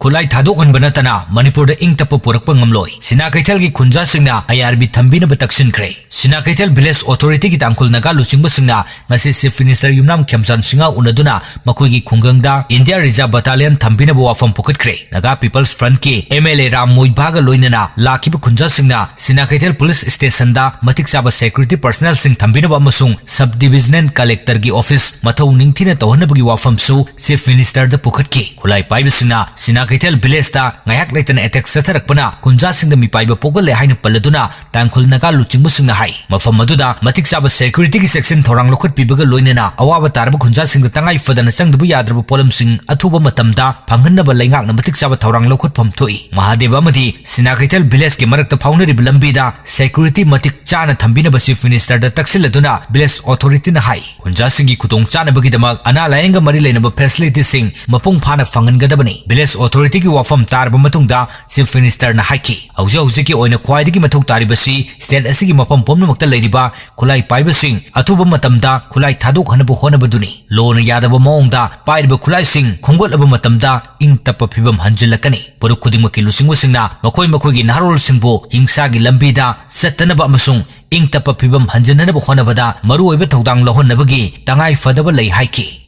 Khutlai thadoknaba nattana Manipur da ing tappa purakpa ngamloi. Sina kaithal gi khunja singna IRB thambina ba taksin kre. Sina kaithal village authority gi tangkhul naga luchingba singna ngasi chief minister yumnam khemjan singa unaduna makoi gi khungangda India Reserve Battalion thambina ba wafam pukhat kre. Naga People's Front ki MLA Ram Moibaga loinana lakiba khunja singna Sina kaithal police station da matik chaba security personnel sing thambina ba amasung sub divisional collector gi office mathau ningthina tawhanaba gi wafam su chief minister da pukhat ki. Khutlai paiba singna Sina kaithal village da ngayak leitana attack satharakpana kunja singda mi paiba pogale haina paladuna tangkhul naga luchingba singna hai mafam aduda matik chaba security gi section thorang lokhat pibaga loinana awaba tarba kunja singda tangai fadana changdbu yadraba polam sing athuba matamda phanghanna ba laingak na matik chaba thorang lokhat phamthoi Mahadeva amadi Sina kaithal village ki marakta phaunari lambi da security matik chana thambina ba chief minister da taksiladuna village authority na hai kunja singi khutong chana bagi damak ana layenga mari leinaba facility sing mapung phana phangangadabani village authority ki wafam tarba matungda chief minister na haiki hauji ki oina khwaidigi mathau taribasi state asigi mapam pomnamakta leiriba Khutlai paiba sing athuba matamda Khutlai thadok hanabu honabaduni lona yadaba maongda paiba Khutlai sing khongolaba matamda ing tappa phibam hanjilakani puruk khudingmaki lusingwa singna makoi gi narol singbo hingsa gi lambida sattanaba amasung ing tappa phibam hanjananaba honabada maru oiba thodang lohonnabagi tangai fadaba lei haiki